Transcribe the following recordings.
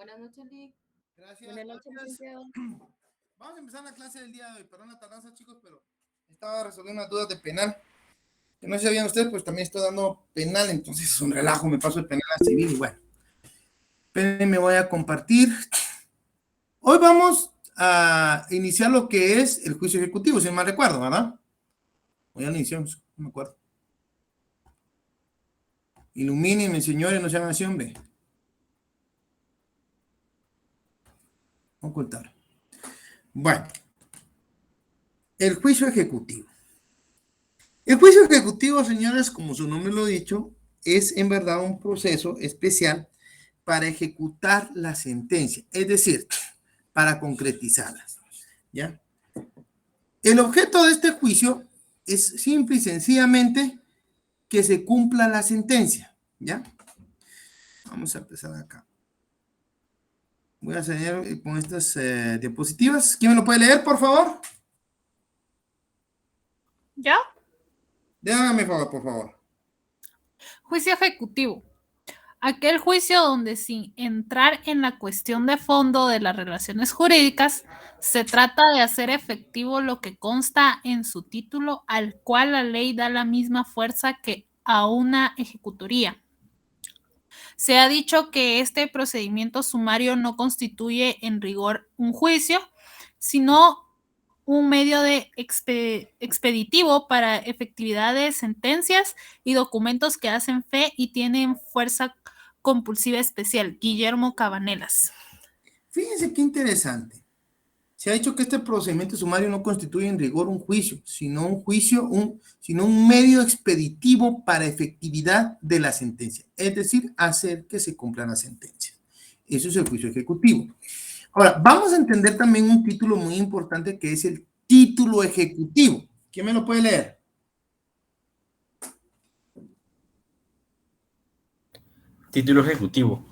Buenas noches, Lick. Gracias. Buenas noches, licenciado. Vamos a empezar la clase del día de hoy. Perdón la tardanza, chicos, pero estaba resolviendo unas dudas de penal. Que no sabían ustedes, pues también estoy dando penal, entonces es un relajo, me paso de penal a civil y bueno. Me voy a compartir. Hoy vamos a iniciar lo que es el juicio ejecutivo, si no mal recuerdo, ¿verdad? Hoy ya lo iniciamos, no me acuerdo. Ilumínenme, señores, no sean así, hombre. Ocultar. Bueno, el juicio ejecutivo. El juicio ejecutivo, señores, como su nombre lo ha dicho, es en verdad un proceso especial para ejecutar la sentencia, es decir, para concretizarlas, ¿ya? El objeto de este juicio es simple y sencillamente que se cumpla la sentencia, ¿ya? Vamos a empezar acá. Voy a enseñar con estas diapositivas. ¿Quién me lo puede leer, por favor? ¿Ya? Déjame favor, por favor. Juicio ejecutivo. Aquel juicio donde, sin entrar en la cuestión de fondo de las relaciones jurídicas, se trata de hacer efectivo lo que consta en su título, al cual la ley da la misma fuerza que a una ejecutoría. Se ha dicho que este procedimiento sumario no constituye en rigor un juicio, sino un medio de expeditivo para efectividad de sentencias y documentos que hacen fe y tienen fuerza compulsiva especial. Guillermo Cabanelas. Fíjense qué interesante. Se ha dicho que este procedimiento sumario no constituye en rigor un juicio, sino un medio expeditivo para efectividad de la sentencia, es decir, hacer que se cumpla la sentencia. Eso es el juicio ejecutivo. Ahora, vamos a entender también un título muy importante que es el título ejecutivo. ¿Quién me lo puede leer? Título ejecutivo.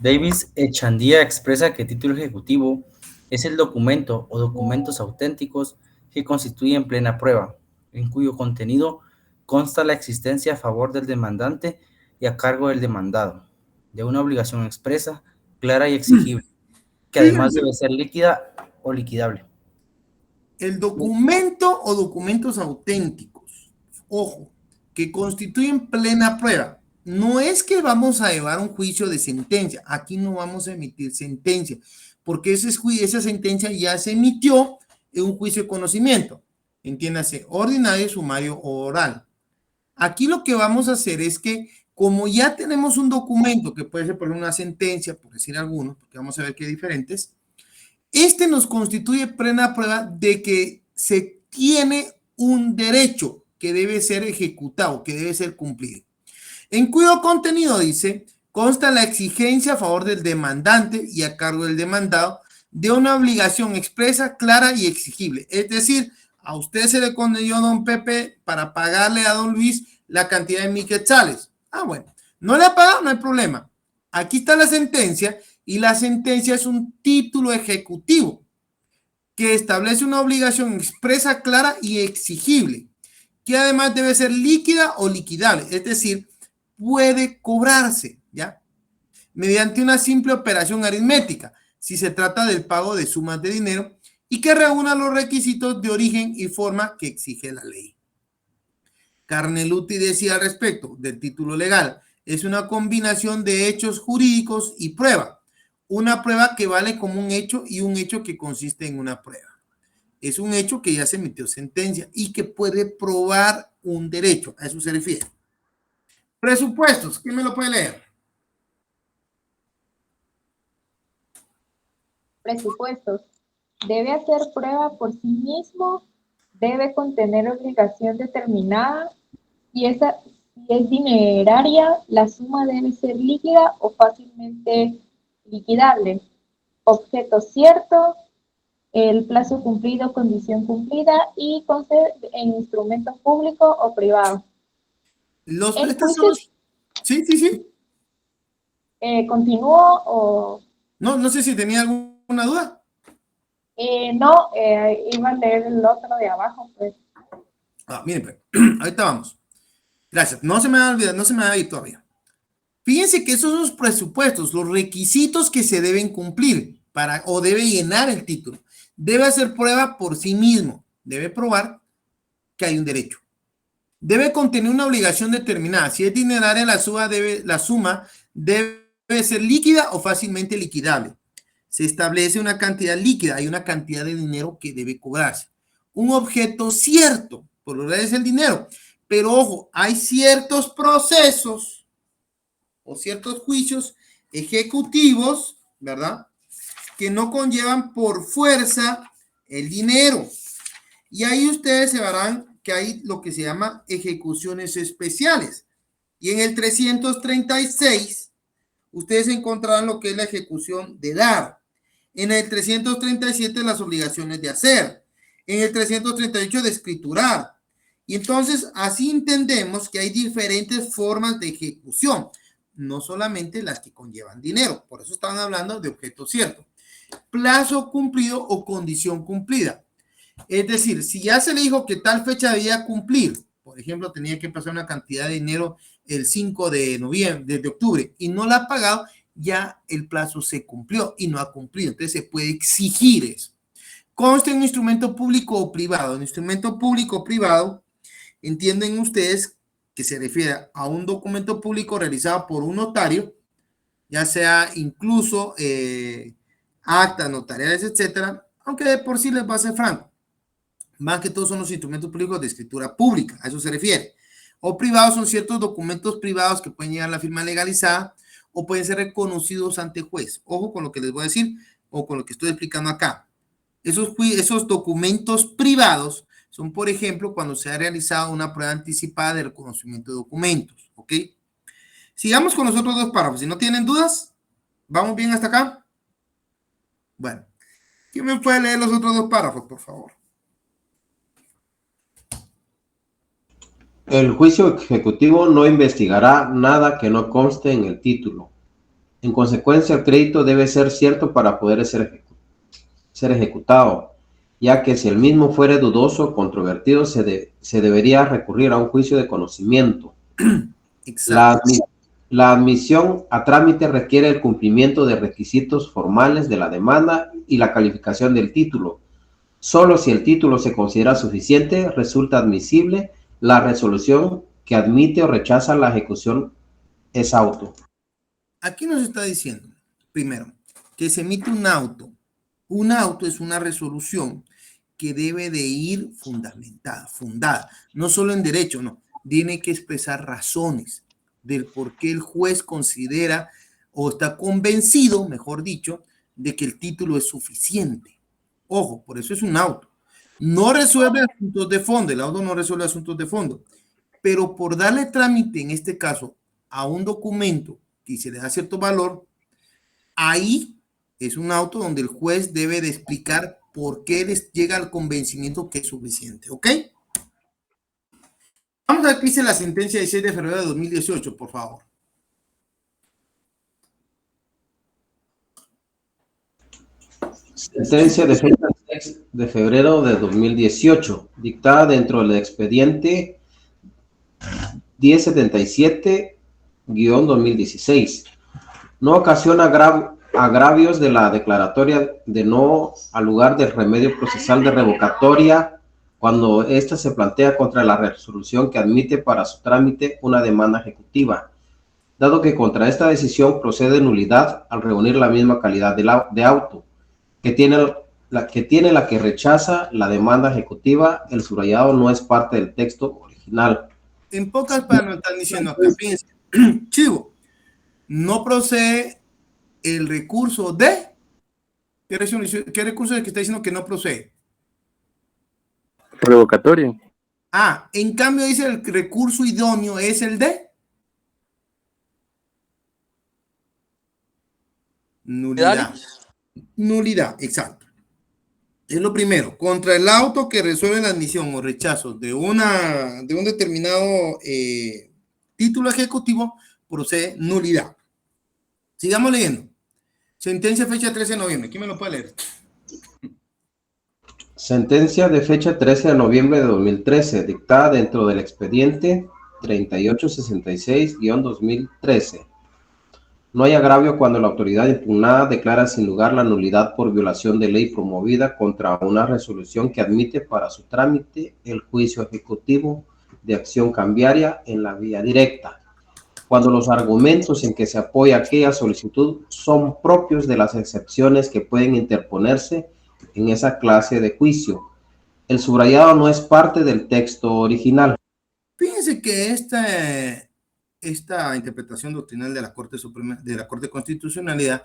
Davis Echandía expresa que título ejecutivo es el documento o documentos auténticos que constituyen plena prueba, en cuyo contenido consta la existencia a favor del demandante y a cargo del demandado, de una obligación expresa, clara y exigible, que además debe ser líquida o liquidable. El documento o documentos auténticos, ojo, que constituyen plena prueba. No es que vamos a llevar un juicio de sentencia, aquí no vamos a emitir sentencia, porque esa sentencia ya se emitió en un juicio de conocimiento, entiéndase, ordinario, sumario o oral. Aquí lo que vamos a hacer es que, como ya tenemos un documento que puede ser por una sentencia, por decir alguno, porque vamos a ver que hay diferentes, este nos constituye plena prueba de que se tiene un derecho que debe ser ejecutado, que debe ser cumplido. En cuyo contenido dice, consta la exigencia a favor del demandante y a cargo del demandado de una obligación expresa, clara y exigible. Es decir, a usted se le condenó a don Pepe para pagarle a don Luis la cantidad de 1,000 quetzales. Ah, bueno, no le ha pagado, no hay problema. Aquí está la sentencia y la sentencia es un título ejecutivo que establece una obligación expresa, clara y exigible, que además debe ser líquida o liquidable, es decir, puede cobrarse, ¿ya? Mediante una simple operación aritmética, si se trata del pago de sumas de dinero y que reúna los requisitos de origen y forma que exige la ley. Carneluti decía al respecto del título legal, es una combinación de hechos jurídicos y prueba. Una prueba que vale como un hecho y un hecho que consiste en una prueba. Es un hecho que ya se emitió sentencia y que puede probar un derecho. A eso se refiere. Presupuestos. ¿Quién me lo puede leer? Presupuestos. Debe hacer prueba por sí mismo, debe contener obligación determinada y si es dineraria, la suma debe ser líquida o fácilmente liquidable. Objeto cierto, el plazo cumplido, condición cumplida y conste en instrumento público o privado. Los juicios. Sí. ¿Continúo o...? No sé si tenía alguna duda. No, iba a leer el otro de abajo, pues. Miren, pues, ahorita vamos. Gracias. No se me va a olvidar, no se me va a ir todavía. Fíjense que esos son los presupuestos, los requisitos que se deben cumplir o debe llenar el título. Debe hacer prueba por sí mismo. Debe probar que hay un derecho. Debe contener una obligación determinada. Si es dineraria, la suma debe ser líquida o fácilmente liquidable. Se establece una cantidad líquida, hay una cantidad de dinero que debe cobrarse. Un objeto cierto, por lo general es el dinero. Pero ojo, hay ciertos procesos o ciertos juicios ejecutivos, ¿verdad?, que no conllevan por fuerza el dinero. Y ahí ustedes se verán que hay lo que se llama ejecuciones especiales. Y en el 336, ustedes encontrarán lo que es la ejecución de dar. En el 337, las obligaciones de hacer. En el 338, de escriturar. Y entonces, así entendemos que hay diferentes formas de ejecución, no solamente las que conllevan dinero. Por eso están hablando de objeto cierto. Plazo cumplido o condición cumplida. Es decir, si ya se le dijo que tal fecha debía cumplir, por ejemplo, tenía que pasar una cantidad de dinero el 5 de noviembre, de octubre, y no la ha pagado, ya el plazo se cumplió y no ha cumplido. Entonces se puede exigir eso. Consta en un instrumento público o privado. En instrumento público o privado, entienden ustedes que se refiere a un documento público realizado por un notario, ya sea incluso actas notariales, etcétera, aunque de por sí les va a ser franco. Más que todo son los instrumentos públicos de escritura pública, a eso se refiere. O privados son ciertos documentos privados que pueden llegar a la firma legalizada o pueden ser reconocidos ante juez. Ojo con lo que les voy a decir o con lo que estoy explicando acá. Esos documentos privados son, por ejemplo, cuando se ha realizado una prueba anticipada de reconocimiento de documentos, ¿ok? Sigamos con los otros dos párrafos. Si no tienen dudas, ¿vamos bien hasta acá? Bueno, ¿quién me puede leer los otros dos párrafos, por favor? El juicio ejecutivo no investigará nada que no conste en el título. En consecuencia, el crédito debe ser cierto para poder ser ejecutado, ya que si el mismo fuere dudoso o controvertido, se debería recurrir a un juicio de conocimiento. La admisión a trámite requiere el cumplimiento de requisitos formales de la demanda y la calificación del título. Solo si el título se considera suficiente, resulta admisible. La resolución que admite o rechaza la ejecución es auto. Aquí nos está diciendo, primero, que se emite un auto. Un auto es una resolución que debe de ir fundada, no solo en derecho, no, tiene que expresar razones del por qué el juez considera o está convencido, mejor dicho, de que el título es suficiente. Ojo, por eso es un auto. No resuelve asuntos de fondo, el auto no resuelve asuntos de fondo, pero por darle trámite, en este caso, a un documento que se le da cierto valor, ahí es un auto donde el juez debe de explicar por qué les llega al convencimiento que es suficiente, ¿ok? Vamos a ver qué dice la sentencia de 6 de febrero de 2018, por favor. Sentencia de fecha 6 de febrero de 2018, dictada dentro del expediente 1077-2016. No ocasiona agravios de la declaratoria de no al lugar del remedio procesal de revocatoria cuando ésta se plantea contra la resolución que admite para su trámite una demanda ejecutiva, dado que contra esta decisión procede nulidad al reunir la misma calidad de auto que tiene la que rechaza la demanda ejecutiva. El subrayado no es parte del texto original. En pocas palabras están diciendo acá, fíjense, Chivo, no procede el recurso de... ¿Qué recurso es el que está diciendo que no procede? Revocatorio. Ah, en cambio dice el recurso idóneo es el de... Nulidad. Nulidad, exacto. Es lo primero. Contra el auto que resuelve la admisión o rechazo de un determinado título ejecutivo, procede nulidad. Sigamos leyendo. Sentencia fecha 13 de noviembre. ¿Quién me lo puede leer? Sentencia de fecha 13 de noviembre de 2013, dictada dentro del expediente 3866-2013. No hay agravio cuando la autoridad impugnada declara sin lugar la nulidad por violación de ley promovida contra una resolución que admite para su trámite el juicio ejecutivo de acción cambiaria en la vía directa, cuando los argumentos en que se apoya aquella solicitud son propios de las excepciones que pueden interponerse en esa clase de juicio. El subrayado no es parte del texto original. Fíjense que esta interpretación doctrinal de la Corte Suprema, de la Corte de Constitucionalidad,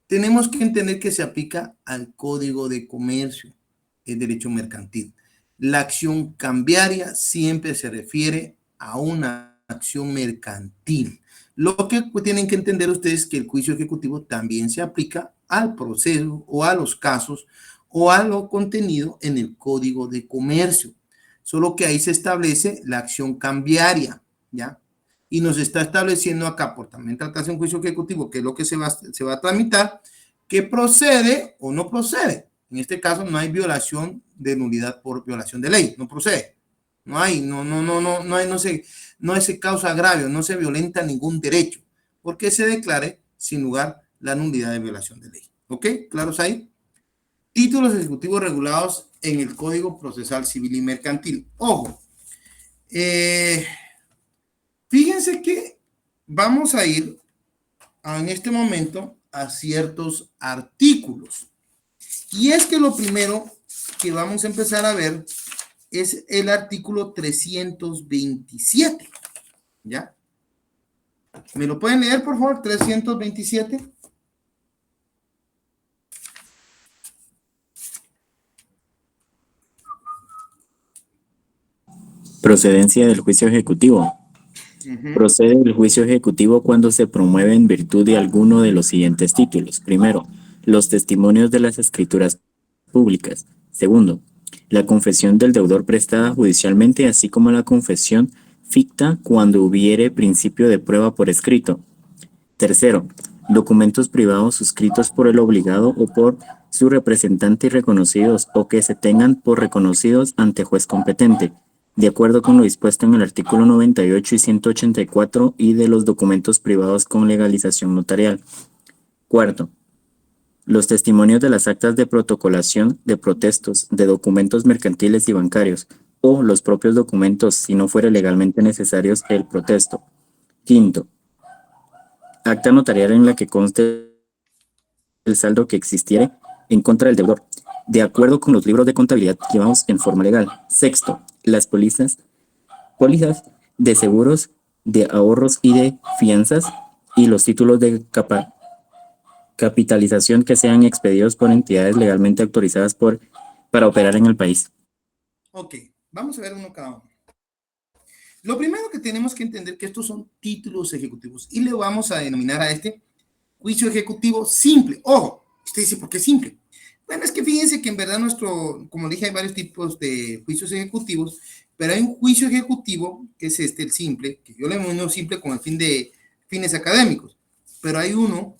tenemos que entender que se aplica al Código de Comercio, el derecho mercantil. La acción cambiaria siempre se refiere a una acción mercantil. Lo que tienen que entender ustedes es que el juicio ejecutivo también se aplica al proceso o a los casos o a lo contenido en el Código de Comercio. Solo que ahí se establece la acción cambiaria, ¿ya? Y nos está estableciendo acá, por también tratarse un juicio ejecutivo, que es lo que se va a tramitar, que procede o no procede. En este caso no hay violación de nulidad por violación de ley, no procede. No se causa agravio, no se violenta ningún derecho, porque se declare sin lugar la nulidad de violación de ley. ¿Ok? ¿Claros ahí? Títulos ejecutivos regulados en el Código Procesal Civil y Mercantil. Ojo, fíjense que vamos a ir en este momento a ciertos artículos. Y es que lo primero que vamos a empezar a ver es el artículo 327. ¿Ya? ¿Me lo pueden leer, por favor? 327. Procedencia del juicio ejecutivo. Procede el juicio ejecutivo cuando se promueve en virtud de alguno de los siguientes títulos. Primero, los testimonios de las escrituras públicas. Segundo, la confesión del deudor prestada judicialmente, así como la confesión ficta cuando hubiere principio de prueba por escrito. Tercero, documentos privados suscritos por el obligado o por su representante y reconocidos o que se tengan por reconocidos ante juez competente, de acuerdo con lo dispuesto en el artículo 98 y 184 y de los documentos privados con legalización notarial. Cuarto, los testimonios de las actas de protocolación de protestos, de documentos mercantiles y bancarios, o los propios documentos si no fuera legalmente necesarios el protesto. Quinto, acta notarial en la que conste el saldo que existiere en contra del deudor, de acuerdo con los libros de contabilidad llevados en forma legal. Sexto, las pólizas de seguros, de ahorros y de fianzas y los títulos de capitalización que sean expedidos por entidades legalmente autorizadas para operar en el país. Ok, vamos a ver uno cada uno. Lo primero que tenemos que entender que estos son títulos ejecutivos y le vamos a denominar a este juicio ejecutivo simple. Ojo, usted dice, ¿por qué simple? Bueno, es que fíjense que en verdad como dije, hay varios tipos de juicios ejecutivos, pero hay un juicio ejecutivo, que es el simple, que yo le denomino simple con el fin de fines académicos, pero hay uno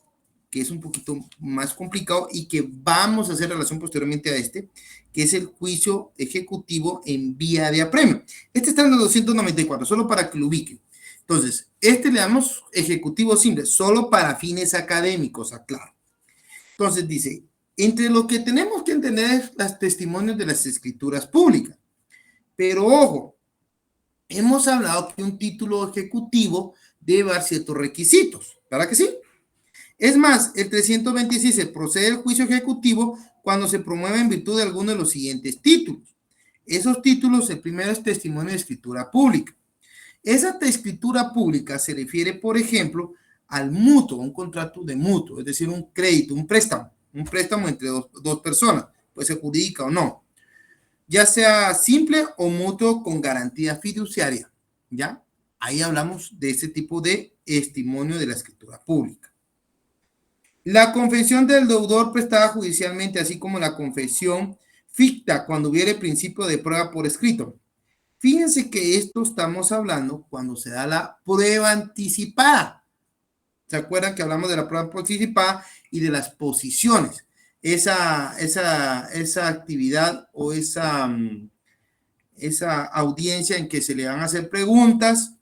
que es un poquito más complicado y que vamos a hacer relación posteriormente a este, que es el juicio ejecutivo en vía de apremio. Este está en el 294, solo para que lo ubiquen. Entonces, le damos ejecutivo simple, solo para fines académicos, aclaro. Entonces dice, entre lo que tenemos que entender es los testimonios de las escrituras públicas. Pero ojo, hemos hablado que un título ejecutivo debe dar ciertos requisitos, ¿verdad que sí? Es más, el 326 se procede el juicio ejecutivo cuando se promueve en virtud de alguno de los siguientes títulos. Esos títulos, el primero es testimonio de escritura pública. Esa escritura pública se refiere, por ejemplo, al mutuo, un contrato de mutuo, es decir, un crédito, un préstamo entre dos personas, puede ser jurídica o no, ya sea simple o mutuo con garantía fiduciaria, ¿ya? Ahí hablamos de ese tipo de testimonio de la escritura pública. La confesión del deudor prestada judicialmente, así como la confesión ficta cuando hubiere principio de prueba por escrito. Fíjense que esto estamos hablando cuando se da la prueba anticipada. ¿Se acuerdan que hablamos de la prueba anticipada y de las posiciones? Esa actividad o esa audiencia en que se le van a hacer preguntas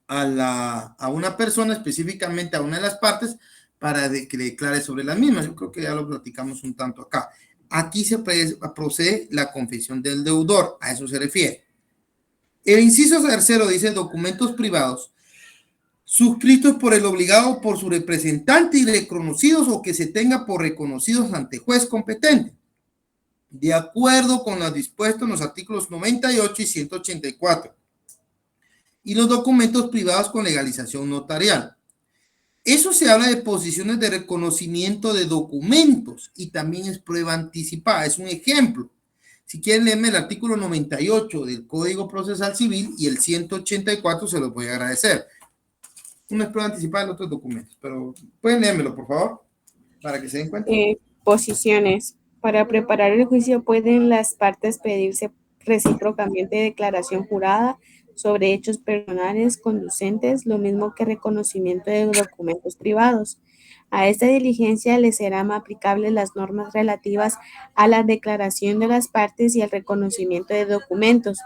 a una persona, específicamente a una de las partes, para que le declare sobre las mismas. Yo creo que ya lo platicamos un tanto acá. Aquí se procede la confesión del deudor, a eso se refiere. El inciso tercero dice documentos privados suscritos por el obligado o por su representante y reconocidos o que se tenga por reconocidos ante juez competente, de acuerdo con lo dispuesto en los artículos 98 y 184. Y los documentos privados con legalización notarial. Eso se habla de posiciones de reconocimiento de documentos y también es prueba anticipada. Es un ejemplo. Si quieren leerme el artículo 98 del Código Procesal Civil y el 184, se los voy a agradecer. Una es prueba anticipada de otros documentos, pero pueden leérmelo, por favor, para que se den cuenta. Posiciones. Para preparar el juicio pueden las partes pedirse recíprocamente declaración jurada sobre hechos personales conducentes, lo mismo que reconocimiento de documentos privados. A esta diligencia le serán aplicables las normas relativas a la declaración de las partes y al reconocimiento de documentos.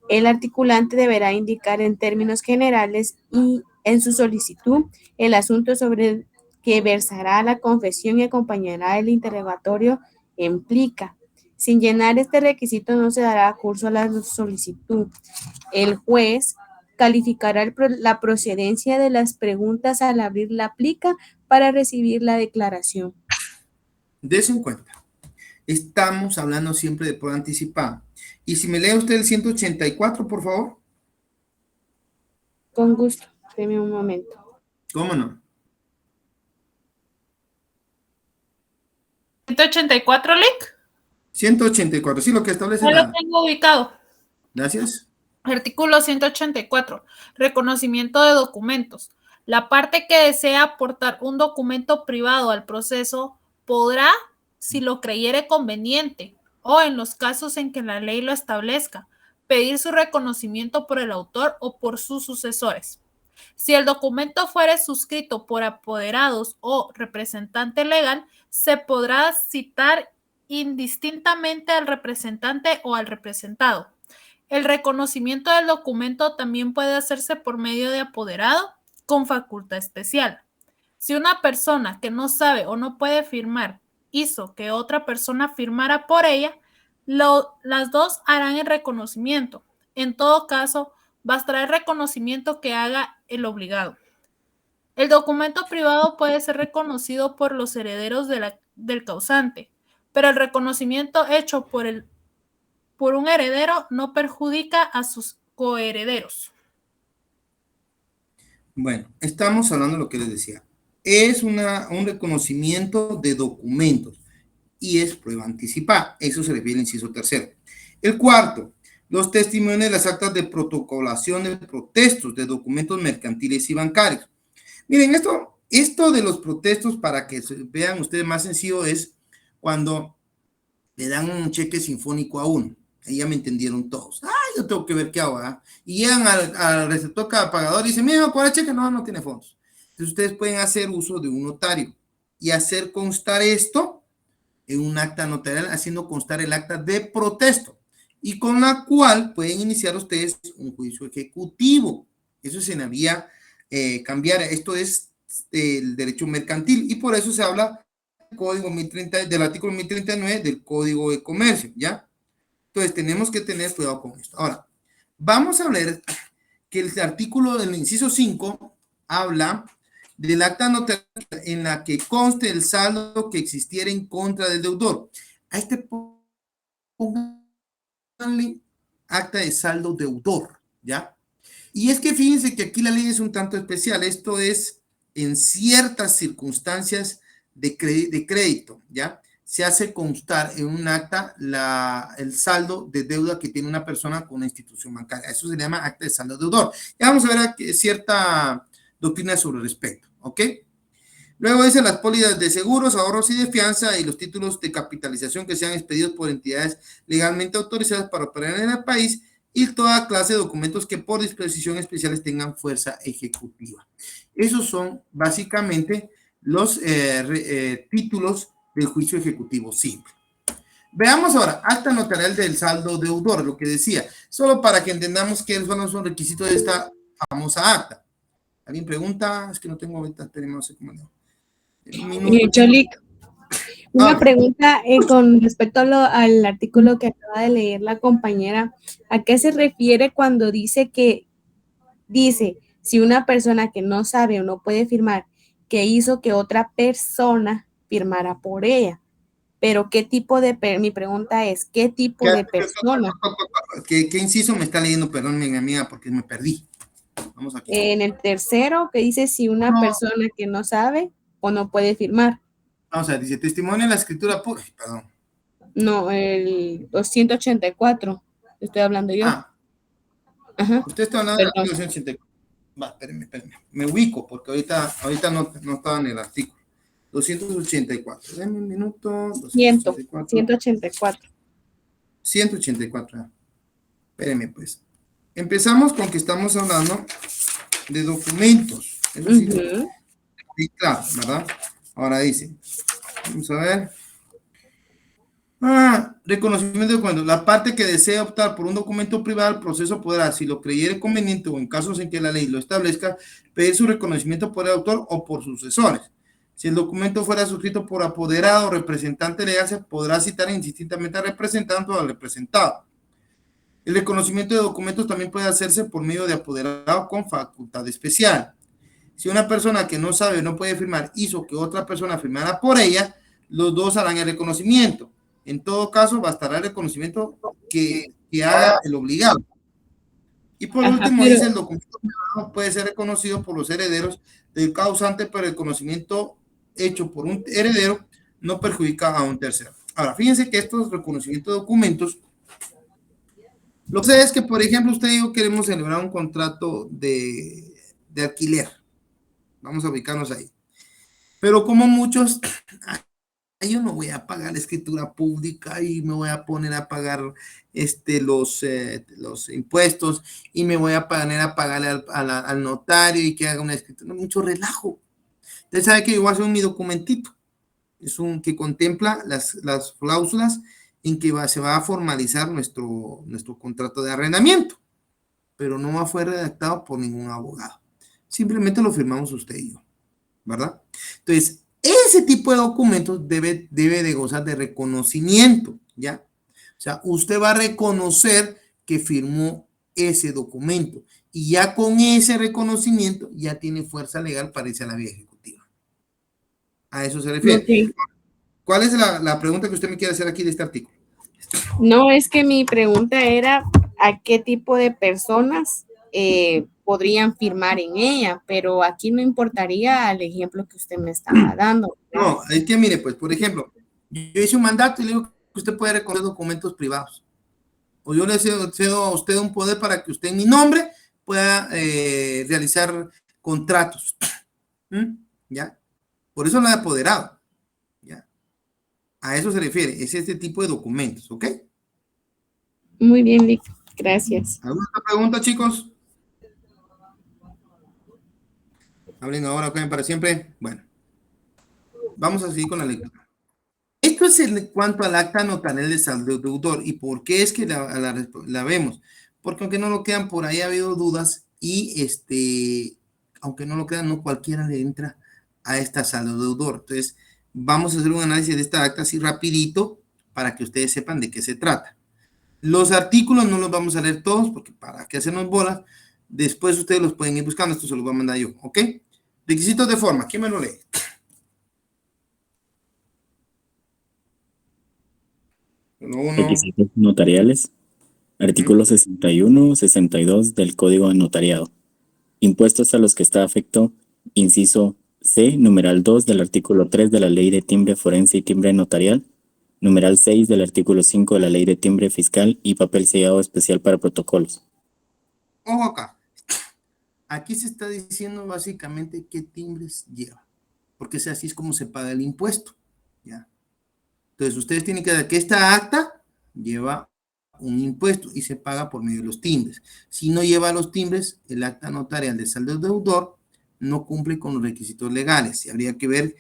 El articulante deberá indicar en términos generales y en su solicitud el asunto sobre el que versará la confesión y acompañará el interrogatorio implica. Sin llenar este requisito no se dará curso a la solicitud. El juez calificará la procedencia de las preguntas al abrir la plica para recibir la declaración. Dese en cuenta. Estamos hablando siempre de prueba anticipada. Y si me lee usted el 184, por favor. Con gusto. Deme un momento. ¿Cómo no? 184, Lick. 184, sí, lo que establece. Ya lo tengo ubicado. Gracias. Artículo 184. Reconocimiento de documentos. La parte que desea aportar un documento privado al proceso podrá, si lo creyere conveniente, o en los casos en que la ley lo establezca, pedir su reconocimiento por el autor o por sus sucesores. Si el documento fuere suscrito por apoderados o representante legal, se podrá citar indistintamente al representante o al representado. El reconocimiento del documento también puede hacerse por medio de apoderado con facultad especial. Si una persona que no sabe o no puede firmar hizo que otra persona firmara por ella, las dos harán el reconocimiento. En todo caso, bastará el reconocimiento que haga el obligado. El documento privado puede ser reconocido por los herederos del causante, pero el reconocimiento hecho por un heredero no perjudica a sus coherederos. Bueno, estamos hablando de lo que les decía. Es un reconocimiento de documentos y es prueba anticipada. Eso se refiere al inciso tercero. El cuarto, los testimonios de las actas de protocolación de protestos de documentos mercantiles y bancarios. Miren, esto de los protestos, para que vean ustedes más sencillo, es cuando le dan un cheque sinfónico a uno. Ahí ya me entendieron todos. Yo tengo que ver qué hago, ¿eh? Y llegan al receptor cada pagador y dicen, mira, ¿cuál cheque? No tiene fondos. Entonces ustedes pueden hacer uso de un notario y hacer constar esto en un acta notarial, haciendo constar el acta de protesto, y con la cual pueden iniciar ustedes un juicio ejecutivo. Eso se debía cambiar. Esto es el derecho mercantil y por eso se habla del Código 1030, del artículo 1039 del Código de Comercio, ¿ya? Entonces tenemos que tener cuidado con esto. Ahora, vamos a ver que el artículo del inciso 5 habla del acta notarial en la que conste el saldo que existiera en contra del deudor. A este pónganle acta de saldo deudor, ¿ya? Y es que fíjense que aquí la ley es un tanto especial. Esto es en ciertas circunstancias de crédito, ¿ya? Se hace constar en un acta el saldo de deuda que tiene una persona con una institución bancaria. Eso se llama acta de saldo deudor. Ya vamos a ver aquí cierta doctrina sobre el respecto, ¿ok? Luego dice las pólizas de seguros, ahorros y de fianza y los títulos de capitalización que sean expedidos por entidades legalmente autorizadas para operar en el país y toda clase de documentos que por disposición especiales tengan fuerza ejecutiva. Esos son básicamente los títulos del juicio ejecutivo simple. Veamos ahora, acta notarial del saldo deudor, lo que decía, solo para que entendamos qué son los requisitos de esta famosa acta. ¿Alguien pregunta? Es que no tengo ahorita, no sé cómo no. Un minuto. Cholic, una pregunta con respecto al artículo que acaba de leer la compañera. ¿A qué se refiere cuando dice si una persona que no sabe o no puede firmar, que hizo que otra persona firmara por ella? Pero ¿qué tipo mi pregunta es, ¿qué tipo de persona? ¿Qué inciso me está leyendo? Perdón, mi amiga, porque me perdí. Vamos aquí. En el tercero, que dice si una persona que no sabe o no puede firmar. Vamos a ver, dice testimonio en la escritura pura. Perdón. No, el 284. Estoy hablando yo. Ajá. Usted está hablando del 284. Va, espérenme. Me ubico, porque ahorita no estaba en el artículo. 284. Deme un minuto. 184. 184. Espérenme, pues. Empezamos con que estamos hablando de documentos. Eso sí, sí, claro, ¿verdad? Ahora dice, vamos a ver. Reconocimiento de documentos. La parte que desea optar por un documento privado, el proceso podrá, si lo creyere conveniente o en casos en que la ley lo establezca, pedir su reconocimiento por el autor o por sucesores. Si el documento fuera suscrito por apoderado o representante legal, se podrá citar indistintamente al representante o al representado. El reconocimiento de documentos también puede hacerse por medio de apoderado con facultad especial. Si una persona que no sabe o no puede firmar hizo que otra persona firmara por ella, los dos harán el reconocimiento. En todo caso, bastará el reconocimiento que haga el obligado. Y por último, dice el documento privado puede ser reconocido por los herederos del causante, pero el conocimiento hecho por un heredero no perjudica a un tercero. Ahora, fíjense que estos reconocimientos de documentos, lo que sé es que, por ejemplo, usted y yo queremos celebrar un contrato de alquiler. Vamos a ubicarnos ahí. Pero como muchos, yo no voy a pagar la escritura pública y me voy a poner a pagar los impuestos y me voy a poner a pagarle al notario y que haga una escritura. Mucho relajo. Usted sabe que yo voy a hacer mi documentito. Es un que contempla las cláusulas en que se va a formalizar nuestro contrato de arrendamiento, pero no fue redactado por ningún abogado. Simplemente lo firmamos usted y yo, ¿verdad? Entonces, ese tipo de documentos debe de gozar de reconocimiento, ¿ya? O sea, usted va a reconocer que firmó ese documento y ya con ese reconocimiento ya tiene fuerza legal para irse a la vía ejecutiva. A eso se refiere. Okay. ¿Cuál es la pregunta que usted me quiere hacer aquí de este artículo? No, es que mi pregunta era a qué tipo de personas podrían firmar en ella, pero aquí no importaría el ejemplo que usted me estaba dando. No, es que mire, pues, por ejemplo, yo hice un mandato y le digo que usted puede reconocer documentos privados. O yo le cedo a usted un poder para que usted en mi nombre pueda realizar contratos. ¿Ya? Por eso no es apoderado. ¿Ya? A eso se refiere, es este tipo de documentos, ¿ok? Muy bien, Vic. Gracias. ¿Alguna otra pregunta, chicos? Hablen ahora, ¿ok? Para siempre. Bueno, vamos a seguir con la lectura. Esto es en cuanto al acta notarial de saldo deudor. ¿Y por qué es que la vemos? Porque aunque no lo crean, por ahí ha habido dudas y aunque no lo crean, no cualquiera le entra a esta saldo deudor. Entonces, vamos a hacer un análisis de esta acta así rapidito para que ustedes sepan de qué se trata. Los artículos no los vamos a leer todos porque para qué hacernos bolas. Después ustedes los pueden ir buscando. Esto se los voy a mandar yo, ¿ok? Requisitos de forma. ¿Quién me lo lee? Requisitos notariales. Artículo 61, 62 del Código de Notariado. Impuestos a los que está afecto, inciso C, numeral 2 del artículo 3 de la Ley de Timbre Forense y Timbre Notarial, numeral 6 del artículo 5 de la Ley de Timbre Fiscal y papel sellado especial para protocolos. Ojo acá. Aquí se está diciendo básicamente qué timbres lleva, porque así es como se paga el impuesto, ¿ya? Entonces, ustedes tienen que ver que esta acta lleva un impuesto y se paga por medio de los timbres. Si no lleva los timbres, el acta notarial de saldo deudor no cumple con los requisitos legales. Y habría que ver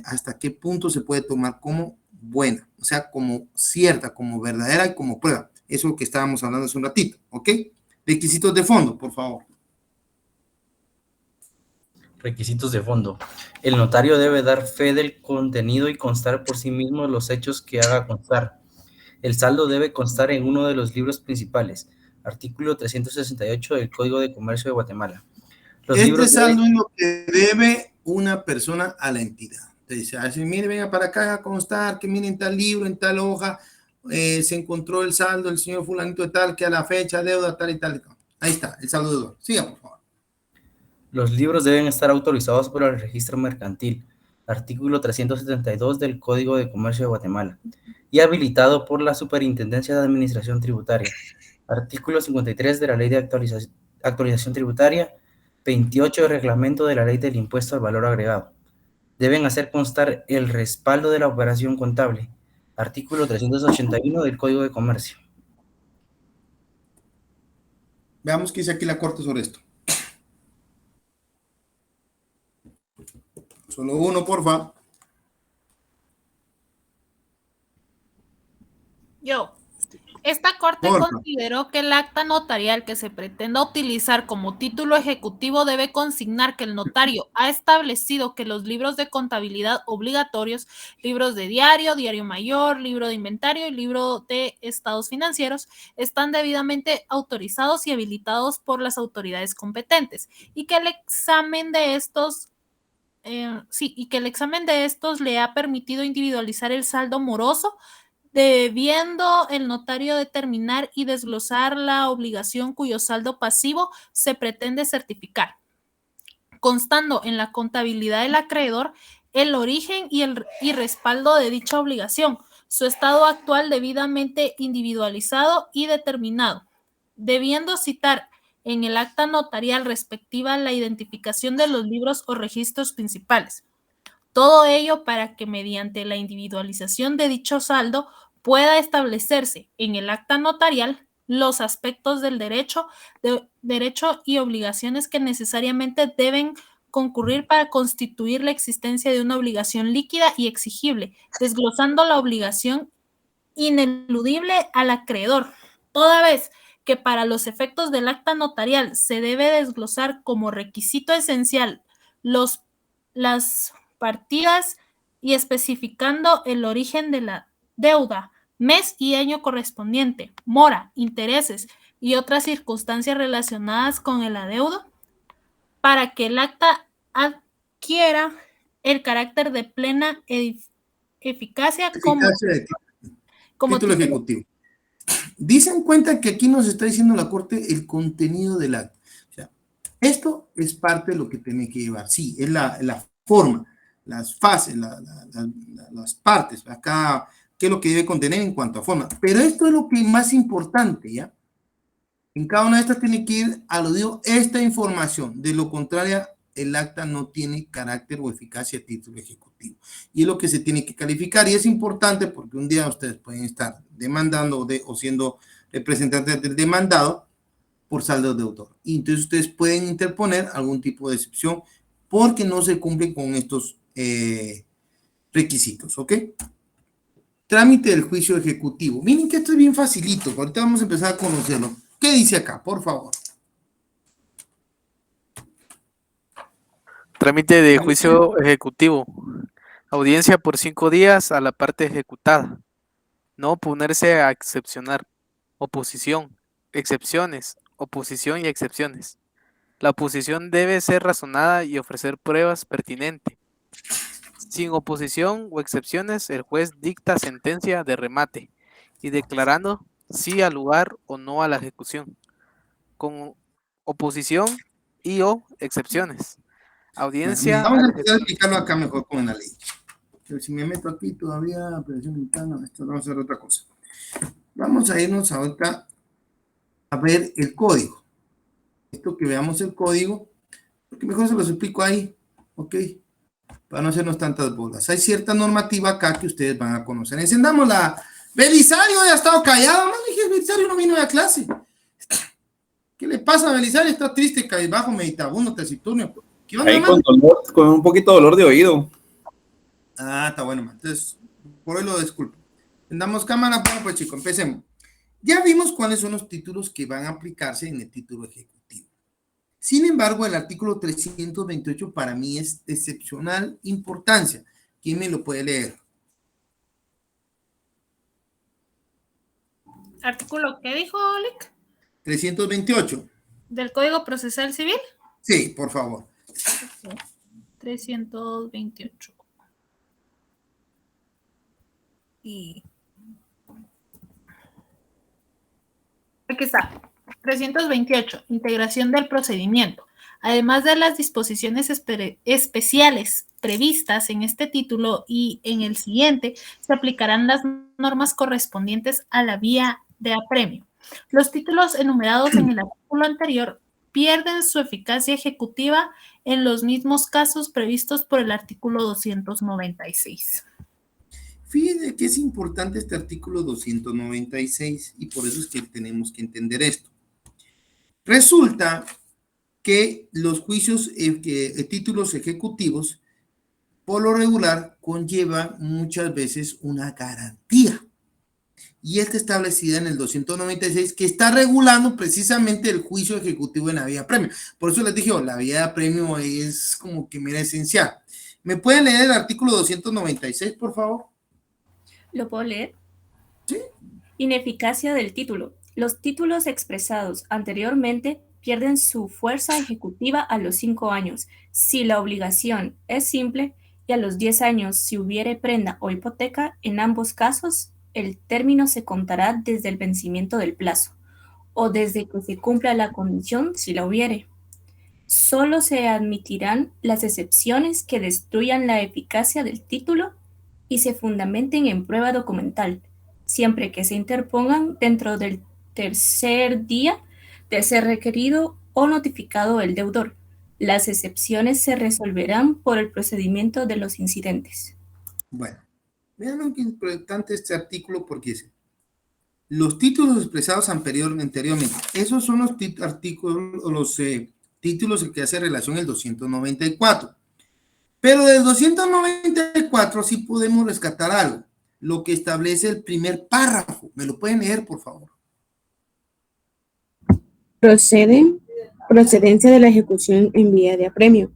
hasta qué punto se puede tomar como buena, o sea, como cierta, como verdadera y como prueba. Eso que estábamos hablando hace un ratito, ¿ok? Requisitos de fondo, por favor. Requisitos de fondo. El notario debe dar fe del contenido y constar por sí mismo los hechos que haga constar. El saldo debe constar en uno de los libros principales. Artículo 368 del Código de Comercio de Guatemala. Este saldo es lo que debe una persona a la entidad. Entonces, así, mire, venga para acá a constar que miren tal libro, en tal hoja, se encontró el saldo del señor fulanito de tal, que a la fecha, deuda, tal y tal. Ahí está, el saldo deudor. Siga, por favor. Los libros deben estar autorizados por el registro mercantil, artículo 372 del Código de Comercio de Guatemala, y habilitado por la Superintendencia de Administración Tributaria, artículo 53 de la Ley de Actualización Tributaria, 28 del Reglamento de la Ley del Impuesto al Valor Agregado. Deben hacer constar el respaldo de la operación contable, artículo 381 del Código de Comercio. Veamos qué dice aquí la Corte sobre esto. Solo uno, por favor. Esta Corte consideró que el acta notarial que se pretenda utilizar como título ejecutivo debe consignar que el notario ha establecido que los libros de contabilidad obligatorios, libros de diario, diario mayor, libro de inventario y libro de estados financieros están debidamente autorizados y habilitados por las autoridades competentes y que el examen de estos le ha permitido individualizar el saldo moroso, debiendo el notario determinar y desglosar la obligación cuyo saldo pasivo se pretende certificar, constando en la contabilidad del acreedor el origen y respaldo de dicha obligación, su estado actual debidamente individualizado y determinado, debiendo citar en el acta notarial respectiva la identificación de los libros o registros principales. Todo ello para que mediante la individualización de dicho saldo pueda establecerse en el acta notarial los aspectos del derecho y obligaciones que necesariamente deben concurrir para constituir la existencia de una obligación líquida y exigible, desglosando la obligación ineludible al acreedor, toda vez que para los efectos del acta notarial se debe desglosar como requisito esencial las partidas y especificando el origen de la deuda, mes y año correspondiente, mora, intereses y otras circunstancias relacionadas con el adeudo, para que el acta adquiera el carácter de plena eficacia como título ejecutivo. Dice en cuenta que aquí nos está diciendo la Corte el contenido del acta. O sea, esto es parte de lo que tiene que llevar. Sí, es la forma, las fases, las partes. Acá, qué es lo que debe contener en cuanto a forma. Pero esto es lo que es más importante, ¿ya? En cada una de estas tiene que ir aludido esta información. De lo contrario, el acta no tiene carácter o eficacia de título ejecutivo. Y es lo que se tiene que calificar. Y es importante porque un día ustedes pueden estar demandando o siendo representantes del demandado por saldo deudor. Y entonces ustedes pueden interponer algún tipo de excepción porque no se cumplen con estos requisitos, ¿ok? Trámite del juicio ejecutivo. Miren que esto es bien facilito. Ahorita vamos a empezar a conocerlo. ¿Qué dice acá? Por favor. Trámite de juicio ejecutivo. Audiencia por 5 días a la parte ejecutada. No oponerse a excepcionar. Oposición. Excepciones. Oposición y excepciones. La oposición debe ser razonada y ofrecer pruebas pertinentes. Sin oposición o excepciones, el juez dicta sentencia de remate y declarando sí al lugar o no a la ejecución. Con oposición y o excepciones. Audiencia. Vamos a empezar a explicarlo acá mejor con la ley. Pero si me meto aquí todavía, esto vamos a hacer otra cosa. Vamos a irnos ahorita a ver el código. Esto que veamos el código, porque mejor se los explico ahí, ¿ok? Para no hacernos tantas bolas. Hay cierta normativa acá que ustedes van a conocer. Encendamos la... Belisario ya ha estado callado, no dije, Belisario no vino a clase. ¿Qué le pasa a Belisario? Está triste, cabizbajo, meditabundo, taciturno. ¿Qué onda, ahí con un poquito de dolor de oído. Ah, está bueno, man. Entonces, por eso lo disculpo. Tendamos cámara, bueno, pues chicos, empecemos. Ya vimos cuáles son los títulos que van a aplicarse en el título ejecutivo. Sin embargo, el artículo 328 para mí es de excepcional importancia. ¿Quién me lo puede leer? ¿Artículo qué dijo, Lick? 328. ¿Del Código Procesal Civil? Sí, por favor. 328. Y aquí está. 328. Integración del procedimiento. Además de las disposiciones especiales previstas en este título y en el siguiente, se aplicarán las normas correspondientes a la vía de apremio. Los títulos enumerados en el artículo anterior pierden su eficacia ejecutiva en los mismos casos previstos por el artículo 296. Fíjense que es importante este artículo 296 y por eso es que tenemos que entender esto. Resulta que los juicios, títulos ejecutivos, por lo regular, conllevan muchas veces una garantía. Y esta establecida en el 296, que está regulando precisamente el juicio ejecutivo en la vía de apremio. Por eso les dije, la vía de apremio es como que mira esencial. ¿Me pueden leer el artículo 296, por favor? ¿Lo puedo leer? Sí. Ineficacia del título. Los títulos expresados anteriormente pierden su fuerza ejecutiva a los 5 años, si la obligación es simple, y a los 10 años, si hubiere prenda o hipoteca. En ambos casos, el término se contará desde el vencimiento del plazo, o desde que se cumpla la condición, si la hubiere. Solo se admitirán las excepciones que destruyan la eficacia del título y se fundamenten en prueba documental, siempre que se interpongan dentro del tercer día de ser requerido o notificado el deudor. Las excepciones se resolverán por el procedimiento de los incidentes. Bueno, vean lo que es importante este artículo porque dice, los títulos expresados anteriormente, esos son los artículos o los títulos que hace relación el 294. Pero del 294 sí podemos rescatar algo, lo que establece el primer párrafo. ¿Me lo pueden leer, por favor? Procedencia de la ejecución en vía de apremio.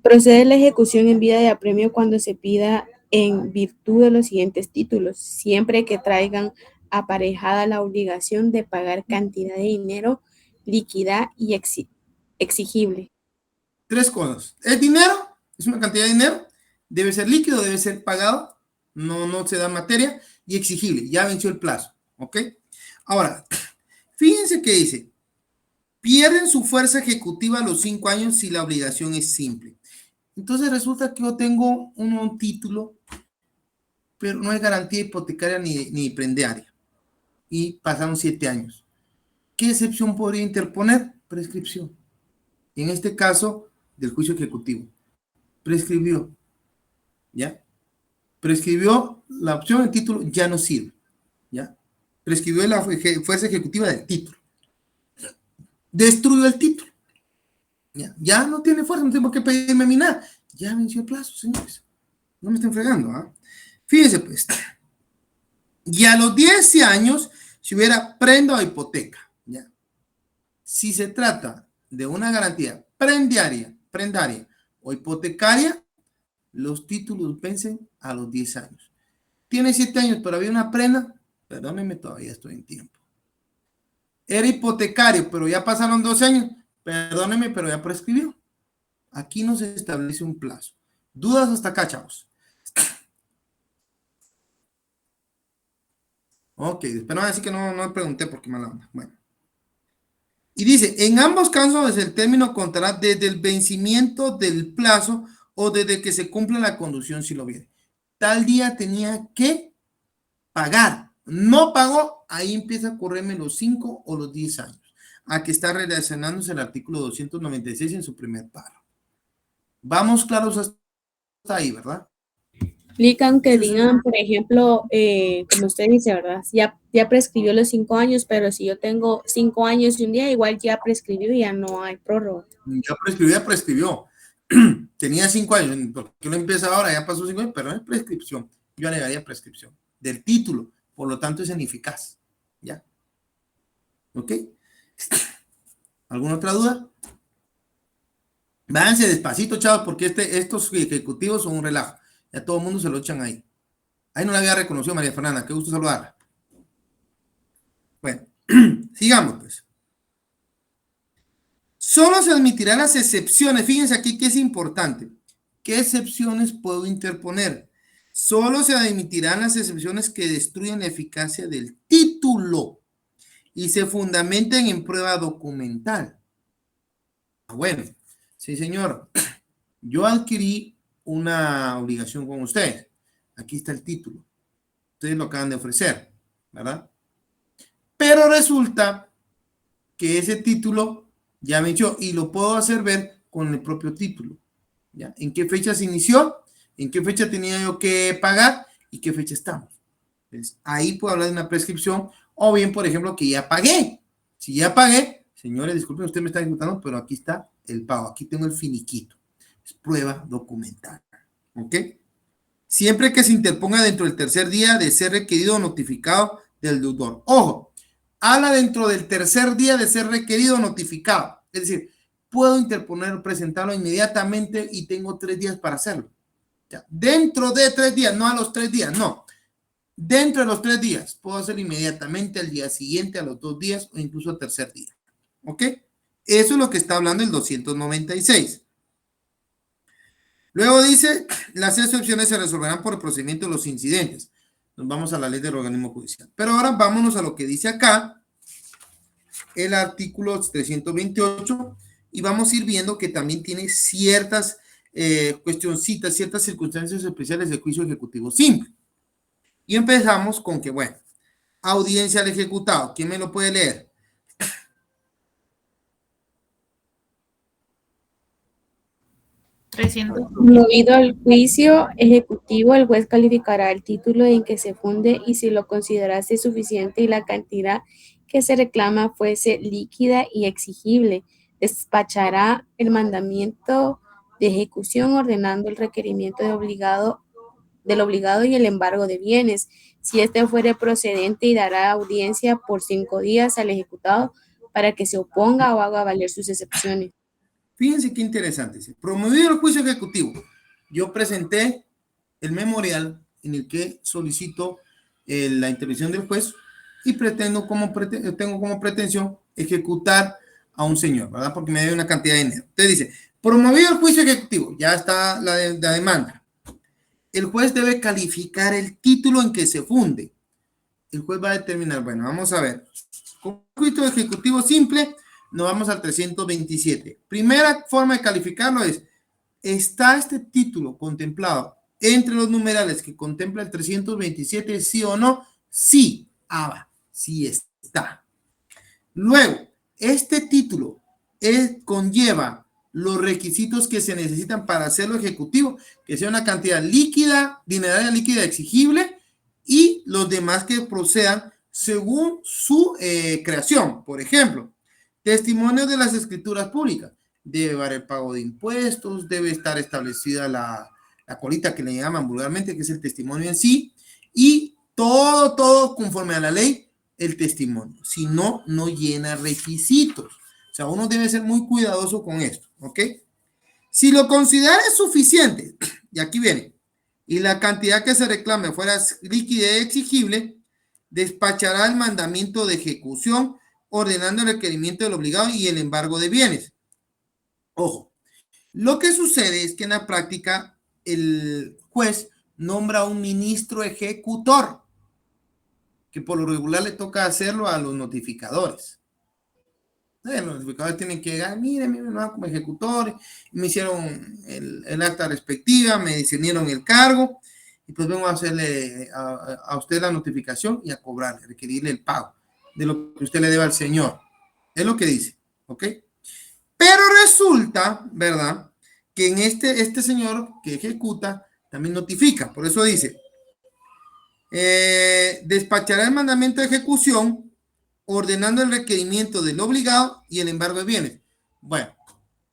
Procede la ejecución en vía de apremio cuando se pida en virtud de los siguientes títulos, siempre que traigan aparejada la obligación de pagar cantidad de dinero líquida y exigible. 3 cosas. ¿Es dinero? ¿Es una cantidad de dinero? Debe ser líquido, debe ser pagado, no se da materia, y exigible, ya venció el plazo, ¿ok? Ahora, fíjense que dice, pierden su fuerza ejecutiva a los 5 años si la obligación es simple. Entonces resulta que yo tengo un título, pero no hay garantía hipotecaria ni prendiaria, y pasaron 7 años. ¿Qué excepción podría interponer? Prescripción. En este caso, del juicio ejecutivo. Prescribió, ¿ya? Prescribió la opción del título, ya no sirve, ¿ya? Prescribió la fuerza ejecutiva del título. Destruyó el título. Ya no tiene fuerza, no tengo que pedirme a mí nada. Ya venció el plazo, señores. No me estén fregando, ¿ah? Fíjense, pues. Y a los 10 años, si hubiera prenda o hipoteca, ¿ya? Si se trata de una garantía prendaria o hipotecaria, los títulos vencen a los 10 años. Tiene 7 años, pero había una prenda, perdónenme, todavía estoy en tiempo. Era hipotecario, pero ya pasaron 12 años, perdónenme, pero ya prescribió. Aquí no se establece un plazo. ¿Dudas hasta acá, chavos? Ok, pero no, así que no pregunté porque mala onda. Bueno. Y dice, en ambos casos el término contará desde el vencimiento del plazo o desde que se cumpla la conducción si lo viene. Tal día tenía que pagar. No pagó, ahí empieza a correrme los 5 o los 10 años. A que está relacionándose el artículo 296 en su primer párrafo. Vamos claros hasta ahí, ¿verdad? Explican que digan, por ejemplo, como usted dice, ¿verdad? Ya prescribió los 5 años, pero si yo tengo 5 años y un día, igual ya prescribió y ya no hay prórroga. Ya prescribió. Tenía 5 años, porque lo empieza ahora, ya pasó 5 años, pero no es prescripción. Yo alegaría prescripción del título, por lo tanto es ineficaz. ¿Ya? ¿Ok? ¿Alguna otra duda? Váyanse despacito, chavos, porque estos ejecutivos son un relajo. Ya todo el mundo se lo echan ahí. Ahí no la había reconocido María Fernanda. Qué gusto saludarla. Bueno, sigamos pues. Solo se admitirán las excepciones. Fíjense aquí que es importante. ¿Qué excepciones puedo interponer? Solo se admitirán las excepciones que destruyen la eficacia del título y se fundamenten en prueba documental. Bueno, sí, señor. Yo adquirí una obligación con ustedes. Aquí está el título. Ustedes lo acaban de ofrecer, ¿verdad? Pero resulta que ese título ya me echó y lo puedo hacer ver con el propio título. ¿Ya? ¿En qué fecha se inició? ¿En qué fecha tenía yo que pagar? ¿Y qué fecha estamos? Entonces, ahí puedo hablar de una prescripción o bien, por ejemplo, que ya pagué. Si ya pagué, señores, disculpen, usted me está ejecutando, pero aquí está el pago. Aquí tengo el finiquito. Es prueba documental. ¿Ok? Siempre que se interponga dentro del tercer día de ser requerido o notificado del deudor. Ojo, habla dentro del tercer día de ser requerido o notificado. Es decir, puedo interponer, presentarlo inmediatamente y tengo 3 días para hacerlo. Ya, dentro de 3 días, no a los 3 días, no. Dentro de los 3 días, puedo hacerlo inmediatamente al día siguiente, a los 2 días o incluso al tercer día. ¿Ok? Eso es lo que está hablando el 296. Luego dice, las excepciones se resolverán por el procedimiento de los incidentes. Nos vamos a la ley del organismo judicial. Pero ahora vámonos a lo que dice acá, el artículo 328, y vamos a ir viendo que también tiene ciertas cuestioncitas, ciertas circunstancias especiales del juicio ejecutivo simple. Y empezamos con que, bueno, audiencia al ejecutado. ¿Quién me lo puede leer? Movido al juicio ejecutivo, el juez calificará el título en que se funde y si lo considerase suficiente y la cantidad que se reclama fuese líquida y exigible, despachará el mandamiento de ejecución ordenando el requerimiento del obligado y el embargo de bienes. Si éste fuere procedente y dará audiencia por 5 días al ejecutado para que se oponga o haga valer sus excepciones. Fíjense qué interesante. Promovido el juicio ejecutivo. Yo presenté el memorial en el que solicito la intervención del juez y tengo como pretensión ejecutar a un señor, ¿verdad? Porque me debe una cantidad de dinero. Entonces dice, promovido el juicio ejecutivo, ya está la demanda. El juez debe calificar el título en que se funde. El juez va a determinar, bueno, vamos a ver. Con juicio ejecutivo simple, nos vamos al 327. Primera forma de calificarlo es, ¿está este título contemplado entre los numerales que contempla el 327, sí o no? Sí. Sí está. Luego, este título conlleva los requisitos que se necesitan para hacerlo ejecutivo, que sea una cantidad líquida, dineraria líquida exigible y los demás que procedan según su creación. Por ejemplo, testimonio de las escrituras públicas. Debe haber el pago de impuestos, debe estar establecida la colita que le llaman vulgarmente, que es el testimonio en sí, y todo conforme a la ley, el testimonio. Si no, no llena requisitos. O sea, uno debe ser muy cuidadoso con esto, ¿ok? Si lo considera suficiente, y aquí viene, y la cantidad que se reclame fuera líquida y exigible, despachará el mandamiento de ejecución ordenando el requerimiento del obligado y el embargo de bienes. Ojo, lo que sucede es que en la práctica el juez nombra a un ministro ejecutor, que por lo regular le toca hacerlo a los notificadores. Los notificadores tienen que llegar, miren, como ejecutor, me hicieron el acta respectiva, me discernieron el cargo, y pues vengo a hacerle a usted la notificación y a cobrarle, requerirle el pago de lo que usted le debe al señor. Es lo que dice, ¿ok? Pero resulta, ¿verdad?, que en este señor que ejecuta también notifica. Por eso dice, despachará el mandamiento de ejecución ordenando el requerimiento del obligado y el embargo de bienes. Bueno,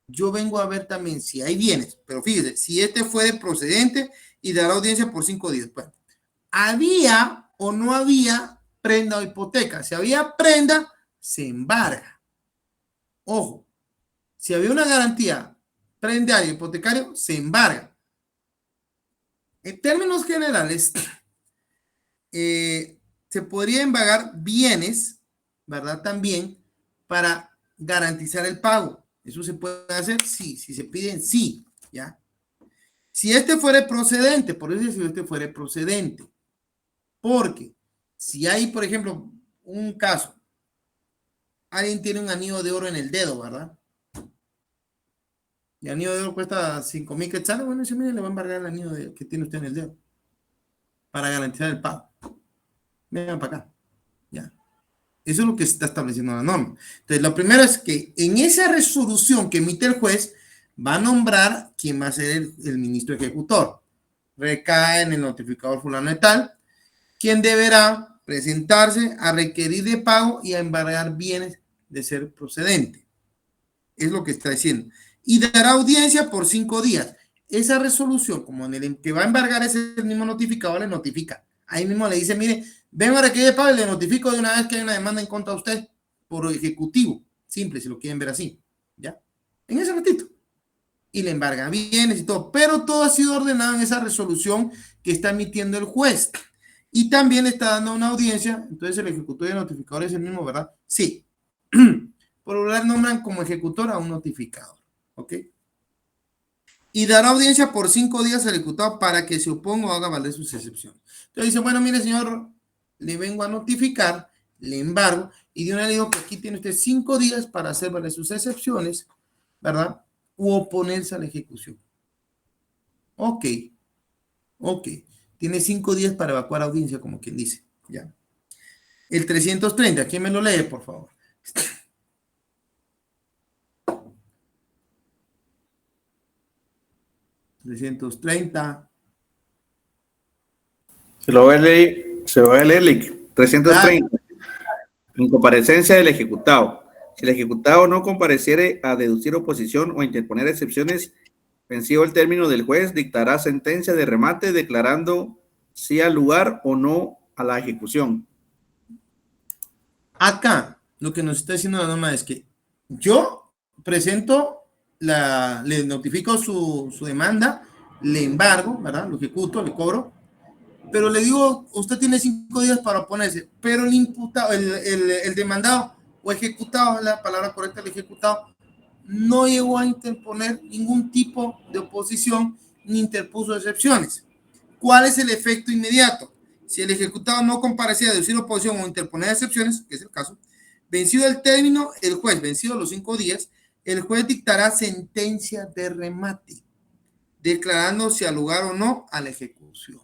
yo vengo a ver también si hay bienes, pero fíjese, si este fue procedente y dará audiencia por 5 días. Bueno, ¿había o no había prenda o hipoteca? Si había prenda, se embarga. Ojo, si había una garantía prendario hipotecario se embarga. En términos generales, se podría embargar bienes, ¿verdad? También para garantizar el pago. ¿Eso se puede hacer? Sí. Si se piden, sí, ¿ya? Si este fuera procedente, por eso si este fuera procedente, porque si hay, por ejemplo, un caso, alguien tiene un anillo de oro en el dedo, ¿verdad? Y el anillo de oro cuesta 5,000 quetzales, bueno, ese mire le va a embargar el anillo que tiene usted en el dedo para garantizar el pago. Vengan para acá, ya. Eso es lo que está estableciendo la norma. Entonces, lo primero es que en esa resolución que emite el juez, va a nombrar quién va a ser el ministro ejecutor. Recae en el notificador fulano de tal, quien deberá presentarse a requerir de pago y a embargar bienes de ser procedente. Es lo que está diciendo. Y dará audiencia por 5 días. Esa resolución, como en el que va a embargar ese mismo notificador, le notifica. Ahí mismo le dice, mire, vengo a requerir de pago y le notifico de una vez que hay una demanda en contra de usted por ejecutivo. Simple, si lo quieren ver así. ¿Ya? En ese ratito. Y le embargan bienes y todo. Pero todo ha sido ordenado en esa resolución que está emitiendo el juez. Y también está dando una audiencia. Entonces el ejecutor y el notificador es el mismo, ¿verdad? Sí. Por lo general nombran como ejecutor a un notificador. ¿Ok? Y dará audiencia por 5 días al ejecutado para que se oponga o haga valer sus excepciones. Entonces dice, bueno, mire, señor, le vengo a notificar, le embargo, y de una le digo que aquí tiene usted 5 días para hacer valer sus excepciones, ¿verdad? U oponerse a la ejecución. Ok. Tiene 5 días para evacuar audiencia, como quien dice. Ya. El 330, ¿quién me lo lee, por favor? $330. Se lo voy a leer, Lick. 330. En comparecencia del ejecutado. Si el ejecutado no compareciere a deducir oposición o interponer excepciones, vencido el término del juez, dictará sentencia de remate declarando si al lugar o no a la ejecución. Acá, lo que nos está diciendo la norma es que yo presento, le notifico su demanda, le embargo, ¿verdad? Lo ejecuto, le cobro, pero le digo, usted tiene 5 días para oponerse, pero el imputado, el demandado o ejecutado, la palabra correcta, el ejecutado, no llegó a interponer ningún tipo de oposición ni interpuso excepciones. ¿Cuál es el efecto inmediato? Si el ejecutado no comparecía a deducir oposición o interponer excepciones, que es el caso, vencido el término, el juez, vencido los 5 días, el juez dictará sentencia de remate, declarando si al lugar o no a la ejecución.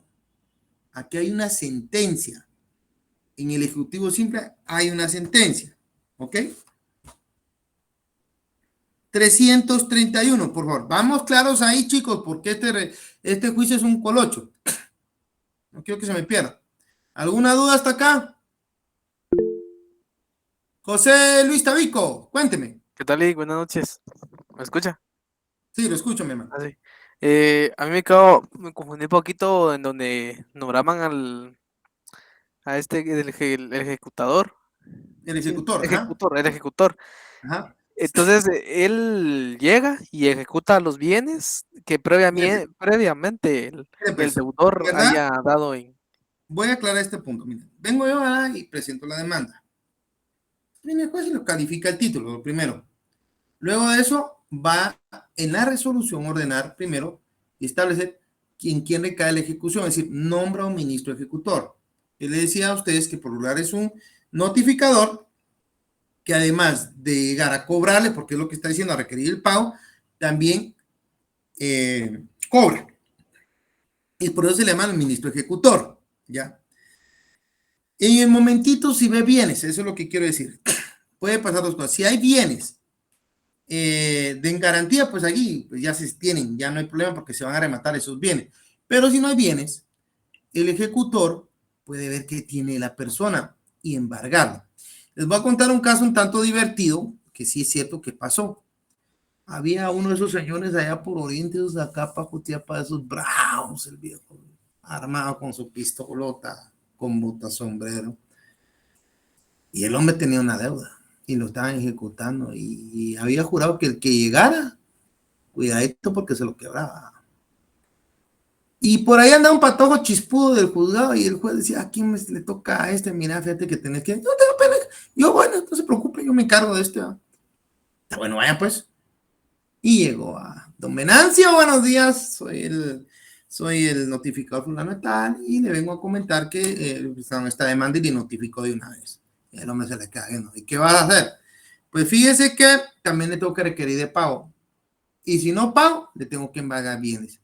Aquí hay una sentencia. En el ejecutivo simple hay una sentencia. ¿Ok? 331, por favor. Vamos claros ahí, chicos, porque este juicio es un colocho. No quiero que se me pierda. ¿Alguna duda hasta acá? José Luis Tabico, cuénteme. ¿Qué tal, Lick? Buenas noches. ¿Me escucha? Sí, lo escucho, mi hermano. Ah, sí. A mí me confundí un poquito en donde nombraban a el ejecutador. El ejecutor, Sí, ajá. el ejecutor. Ajá. Entonces, él llega y ejecuta los bienes que previamente el deudor ¿verdad? haya dado en... Voy a aclarar este punto. Mira, vengo yo y presento la demanda. Viene el juez y lo califica el título, lo primero. Luego de eso, va en la resolución ordenar primero y establecer quién recae la ejecución, es decir, nombra a un ministro ejecutor. Yo le decía a ustedes que por lugar es un notificador que además de llegar a cobrarle, porque es lo que está diciendo, a requerir el pago, también cobra. Y por eso se le llama el ministro ejecutor, ¿ya? En el momentito, si ve bienes, eso es lo que quiero decir. Puede pasar dos cosas. Si hay bienes de en garantía, pues allí pues ya se tienen, ya no hay problema porque se van a rematar esos bienes. Pero si no hay bienes, el ejecutor puede ver qué tiene la persona y embargarlo. Les voy a contar un caso un tanto divertido, que sí es cierto que pasó. Había uno de esos señores allá por Oriente, de acá para Jutiapa, esos bravos, el viejo, armado con su pistolota, con bota, sombrero. Y el hombre tenía una deuda y lo estaban ejecutando y había jurado que el que llegara Cuidadito porque se lo quebraba. Y por ahí anda un patojo chispudo del juzgado y el juez decía, ¿a quién le toca a este? Mira, fíjate que tenés que... No tengo pena. Yo, bueno, no se preocupe, yo me encargo de este. Está bueno, vaya pues. Y llegó a don Venancio, buenos días, soy el notificador fulano tal y le vengo a comentar que esta demanda y le notificó de una vez. Y el hombre se le cae, ¿no? ¿Y qué vas a hacer? Pues fíjese que también le tengo que requerir de pago. Y si no pago, le tengo que embargar bienes.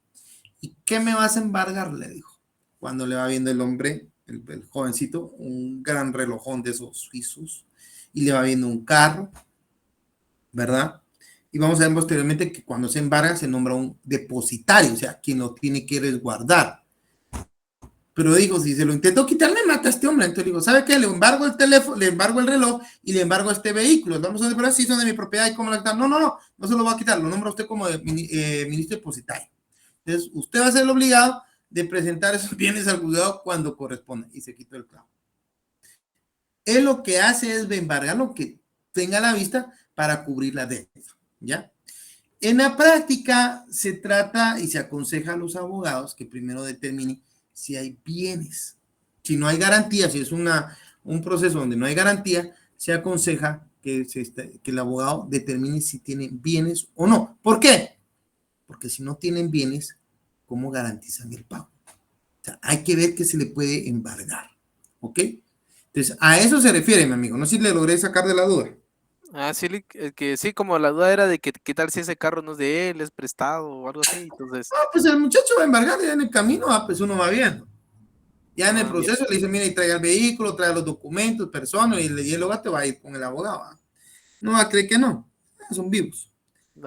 ¿Y qué me vas a embargar? Le dijo. Cuando le va viendo el hombre, el jovencito, un gran relojón de esos suizos, y le va viendo un carro, ¿verdad? Y vamos a ver posteriormente que cuando se embarga se nombra un depositario, o sea, quien lo tiene que resguardar. Pero dijo, si se lo intento quitar, me mata a este hombre. Entonces digo, ¿sabe qué? Le embargo el teléfono, le embargo el reloj y le embargo este vehículo. Vamos a ver, pero si son de mi propiedad y cómo la quitar. No se lo va a quitar, lo nombra usted como ministro depositario. Entonces, usted va a ser el obligado de presentar esos bienes al juzgado cuando corresponda. Y se quitó el clavo. Él lo que hace es embargar lo que tenga a la vista para cubrir la deuda, ¿ya? En la práctica se trata y se aconseja a los abogados que primero determinen si hay bienes. Si no hay garantía, si es un proceso donde no hay garantía, se aconseja que el abogado determine si tienen bienes o no. ¿Por qué? Porque si no tienen bienes, ¿cómo garantizan el pago? O sea, hay que ver que se le puede embargar, ¿ok? Entonces, a eso se refiere, mi amigo. No sé si le logré sacar de la duda. Ah, sí, que sí, como la duda era de que qué tal si ese carro no es de él, es prestado o algo así, entonces... Pues el muchacho va a embargar ya en el camino, pues uno va viendo. Ya en el proceso le dice, mira, y traiga el vehículo, trae los documentos, personas, y luego te va a ir con el abogado. No va a creer que no, son vivos.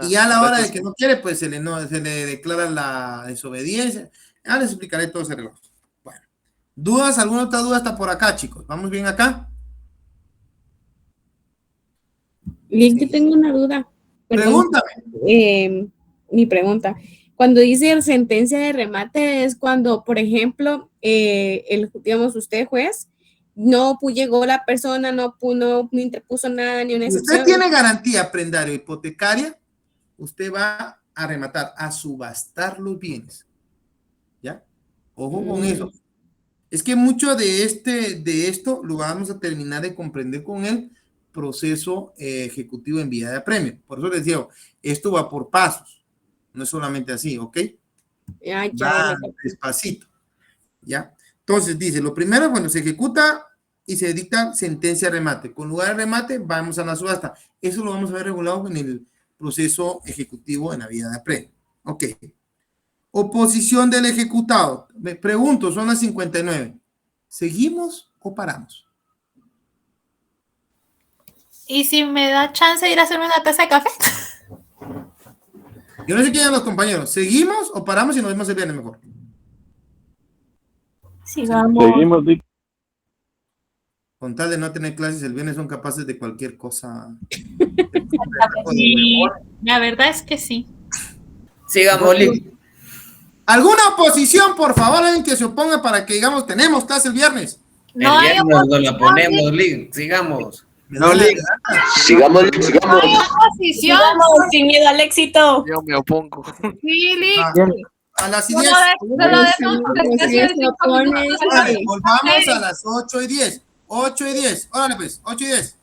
Y ya a la hora de que no quiere, pues se le declara la desobediencia. Ya les explicaré todo ese reloj. Bueno, ¿dudas? ¿Alguna otra duda hasta por acá, chicos? ¿Vamos bien acá? Bien, que tengo una duda. Perdón. Pregúntame. Mi pregunta. Cuando dice sentencia de remate es cuando, por ejemplo, digamos, usted juez, no llegó la persona, no interpuso nada, ni una excepción. Usted tiene garantía prendario hipotecaria, usted va a rematar, a subastar los bienes. ¿Ya? Ojo con eso. Es que mucho de esto lo vamos a terminar de comprender con el proceso ejecutivo en vía de apremio. Por eso les digo, esto va por pasos. No es solamente así, ¿ok? Va despacito. ¿Ya? Entonces dice, lo primero, bueno, se ejecuta y se dicta sentencia de remate. Con lugar de remate, vamos a la subasta. Eso lo vamos a ver regulado en el proceso ejecutivo en la vía de apremio. Ok. Oposición del ejecutado. Me pregunto, son las 59. ¿Seguimos o paramos? ¿Y si me da chance de ir a hacerme una taza de café? Yo no sé quién son los compañeros. ¿Seguimos o paramos y nos vemos el viernes mejor? Sigamos. Seguimos, Dick. Con tal de no tener clases el viernes son capaces de cualquier cosa. Sí, la verdad es que sí. Sigamos, Lick. ¿Alguna oposición, por favor, alguien que se oponga para que digamos tenemos clase el viernes? No el hay viernes nos la oposición. ponemos, Lick. Sigamos. No, Lick. Sigamos, No sigamos. hay oposición. Vamos, sin miedo al éxito. Yo me opongo. Sí, Lick. A las Solo 10. de- Volvamos a las 8:10. 8:10. Órale, pues, 8:10.